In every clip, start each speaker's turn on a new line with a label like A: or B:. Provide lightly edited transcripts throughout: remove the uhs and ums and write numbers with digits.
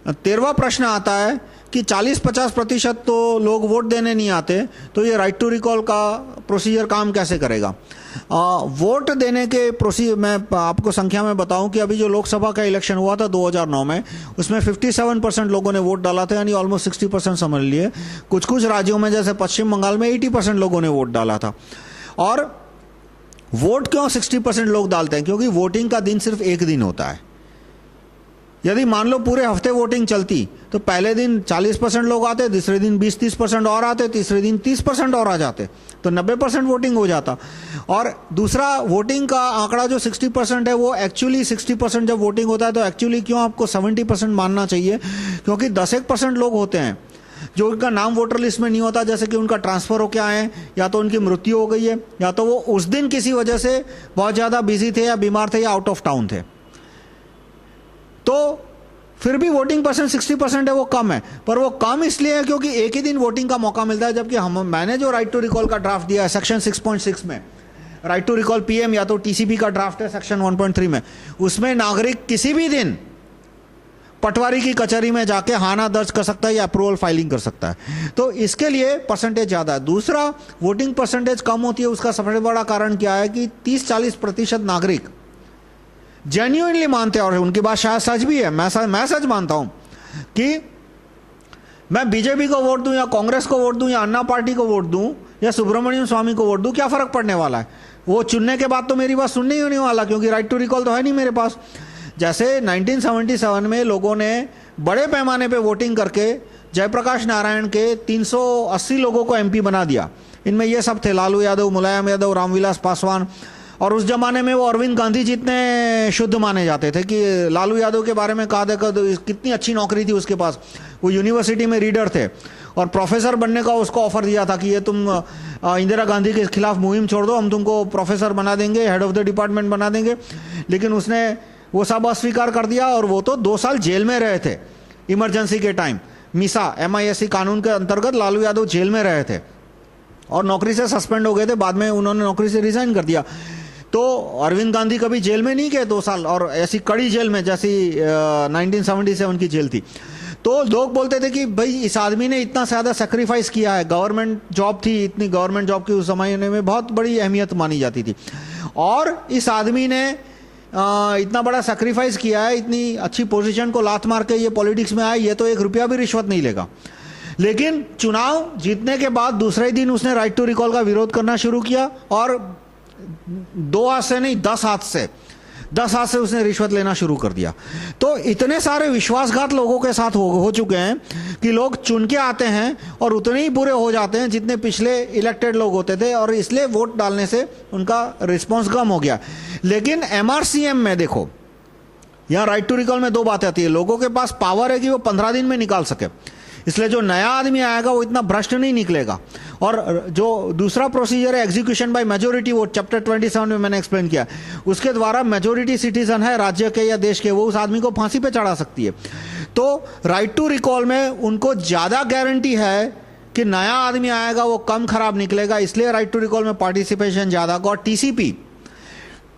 A: 13वां प्रश्न आता है कि 40-50% तो लोग वोट देने नहीं आते, तो ये राइट टू रिकॉल का प्रोसीजर काम कैसे करेगा? वोट देने के प्रोसीजर मैं आपको संख्या में बताऊं कि अभी जो लोकसभा का इलेक्शन हुआ था 2009 में, उसमें 57% लोगों ने वोट डाला था, यानी ऑलमोस्ट 60% समझ लिए। कुछ कुछ राज्यों में जैसे पश्चिम बंगाल में 80% लोगों ने वोट डाला था। और वोट क्यों 60% लोग डालते हैं? क्योंकि वोटिंग का दिन सिर्फ एक दिन होता है। यदि मान लो पूरे हफ्ते वोटिंग चलती तो पहले दिन 40% लोग आते, दूसरे दिन 20-30% और आते, तीसरे दिन 30% और आ जाते, तो 90% वोटिंग हो जाता। और दूसरा, वोटिंग का आंकड़ा जो 60% है वो एक्चुअली 60% जब वोटिंग होता है तो एक्चुअली क्यों आपको 70% मानना चाहिए? क्योंकि 10% लोग होते हैं जो उनका नाम वोटर लिस्ट में नहीं होता, जैसे कि उनका ट्रांसफर हो के आए हैं, या तो उनकी मृत्यु हो गई है, या तो वो उस दिन किसी वजह से बहुत ज्यादा बिजी थे या बीमार थे या आउट ऑफ टाउन थे। तो फिर भी वोटिंग परसेंट 60% है, वो कम है। पर वो कम इसलिए है क्योंकि एक ही दिन वोटिंग का मौका मिलता है। जबकि मैंने जो राइट टू रिकॉल का ड्राफ्ट दिया है सेक्शन 6.6 में, राइट टू रिकॉल पीएम या तो टीसीपी का ड्राफ्ट है सेक्शन 1.3 में, उसमें नागरिक किसी भी दिन पटवारी की कचहरी में जाके हाना दर्ज कर सकता है या अप्रूवल फाइलिंग कर सकता है। तो इसके लिए परसेंटेज ज्यादा है। दूसरा, वोटिंग परसेंटेज कम होती है, उसका सबसे बड़ा कारण क्या है कि 30-40% नागरिक जेन्युइनली मानते हैं, और उनकी बात शायद सच भी है, मैं सच मानता हूं कि मैं बीजेपी को वोट दूं या कांग्रेस को वोट दूं या अन्ना पार्टी को वोट दूं या सुब्रमण्यम स्वामी को वोट दूं, क्या फर्क पड़ने वाला है? वो चुनने के बाद तो मेरी बात सुनने ही होने वाला, क्योंकि राइट टू रिकॉल तो है नहीं मेरे पास। जैसे 1977 में लोगों ने बड़े पैमाने पे वोटिंग करके जयप्रकाश नारायण के 380 लोगों को एमपी बना दिया। इनमें ये सब थे, लालू यादव, मुलायम यादव, रामविलास पासवान। और उस जमाने में वो अरविंद गांधी जितने शुद्ध माने जाते थे कि लालू यादव के बारे में कहा देखो कितनी अच्छी नौकरी थी उसके पास, वो यूनिवर्सिटी में रीडर थे और प्रोफेसर बनने का उसको ऑफर दिया था कि ये तुम इंदिरा गांधी के खिलाफ मुहिम छोड़ दो, हम तुमको प्रोफेसर बना देंगे, हेड ऑफ द डिपार्टमेंट बना देंगे। लेकिन उसने वो सब अस्वीकार कर दिया और वो तो 2 साल जेल में रहे थे इमरजेंसी के टाइम। मिसा MISC कानून के अंतर्गत लालू यादव जेल में रहे थे और नौकरी से सस्पेंड हो गए थे, बाद में उन्होंने नौकरी से रिजाइन कर दिया। तो अरविंद गांधी कभी जेल में नहीं गए 2 साल, और ऐसी कड़ी जेल में जैसी 1977 की जेल थी। तो लोग बोलते थे कि भाई इस आदमी ने इतना ज्यादा सेक्रीफाइस किया है, गवर्नमेंट जॉब थी, इतनी गवर्नमेंट जॉब की उस जमाने में बहुत बड़ी अहमियत मानी जाती थी, और इस आदमी ने इतना बड़ा सेक्रीफाइस किया है, इतनी अच्छी पोजीशन को लात मार के ये पॉलिटिक्स में आया, ये तो 1 रुपया भी रिश्वत नहीं लेगा। लेकिन चुनाव जीतने के बाद दूसरे दिन उसने राइट टू रिकॉल का विरोध करना शुरू किया, और 2 हाथ से नहीं 10 हाथ से उसने रिश्वत लेना शुरू कर दिया। तो इतने सारे विश्वासघात लोगों के साथ हो चुके हैं कि लोग चुन के आते हैं और उतने ही बुरे हो जाते हैं जितने पिछले इलेक्टेड लोग होते थे, और इसलिए वोट डालने से उनका रिस्पॉन्स कम हो गया। लेकिन MRCM में देखो, यहां राइट टू रिकॉल में 2 बातें आती है। लोगों के पास पावर है कि वो 15 दिन में निकाल सके, इसलिए जो नया आदमी आएगा वो इतना भ्रष्ट नहीं निकलेगा। और जो दूसरा प्रोसीजर है execution by majority vote, chapter 27 में मैंने एक्सप्लेन किया, उसके द्वारा मेजोरिटी सिटीजन है राज्य के या देश के, वो उस आदमी को फांसी पे चढ़ा सकती है। तो राइट टू रिकॉल में उनको ज्यादा गारंटी है कि नया आदमी आएगा वो कम खराब निकलेगा, इसलिए राइट टू रिकॉल में पार्टिसिपेशन ज्यादा। और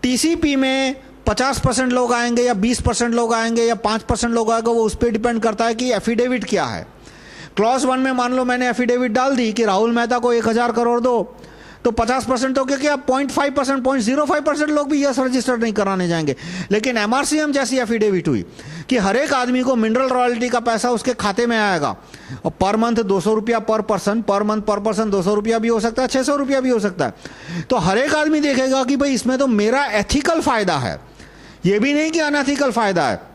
A: टीसीपी में 50% लोग आएंगे या 20% लोग आएंगे या 5% लोग आएंगे, वो उस पर डिपेंड करता है कि एफिडेविट क्या है। क्लॉज 1 में मान लो मैंने एफिडेविट डाल दी कि राहुल मेहता को 1000 करोड़ दो, तो 50% तो क्या 0.5%, 0.05% लोग भी यस रजिस्टर नहीं कराने जाएंगे। लेकिन MRCM जैसी एफिडेविट हुई कि हर एक आदमी को मिनरल रॉयल्टी का पैसा उसके खाते में आएगा, और पर मंथ 200 रुपया पर पर्सन, पर मंथ पर पर्सन 200 रुपया भी हो सकता है, 600 रुपया भी हो सकता है। तो हर एक आदमी देखेगा कि भाई इसमें तो मेरा एथिकल फायदा है, ये भी नहीं कि अनएथिकल फायदा है।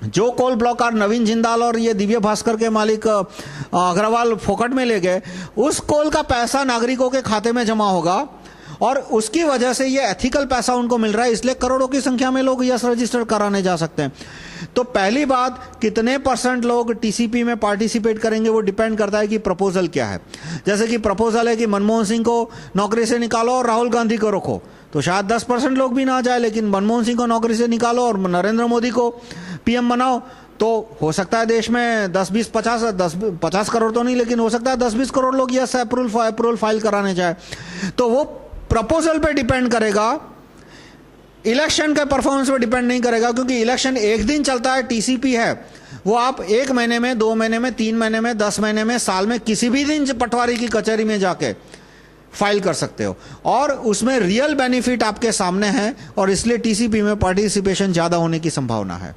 A: जो कोल ब्लॉकर नवीन जिंदाल और ये दिव्य भास्कर के मालिक अग्रवाल फोकट में ले गए, उस कोल का पैसा नागरिकों के खाते में जमा होगा, और उसकी वजह से ये एथिकल पैसा उनको मिल रहा है, इसलिए करोड़ों की संख्या में लोग यस रजिस्टर कराने जा सकते हैं। तो पहली बात, कितने % लोग टीसीपी में पार्टिसिपेट करेंगे वो डिपेंड करता है कि प्रपोजल क्या है। जैसे कि प्रपोजल है कि मनमोहन सिंह को नौकरी से निकालो और राहुल गांधी को रखो, तो शायद 10% लोग भी ना जाए, लेकिन मनमोहन सिंह को नौकरी से निकालो और नरेंद्र मोदी को पीएम बनाओ, तो हो सकता है देश में 50 करोड़ तो नहीं, लेकिन हो सकता है 10-20 करोड़ लोग यस अप्रूवल फाइल कराने जाए। तो वो प्रपोजल पे डिपेंड करेगा, इलेक्शन के परफॉर्मेंस पे डिपेंड नहीं करेगा, क्योंकि इलेक्शन एक दिन चलता है, टीसीपी है वो आप 1 महीने में, 2 महीने में, 3 महीने में, 10 महीने में, साल में किसी भी दिन पटवारी की कचहरी में जाके फाइल कर सकते हो और उसमें रियल बेनिफिट आपके सामने है और इसलिए टीसीपी में पार्टिसिपेशन ज्यादा होने की संभावना है।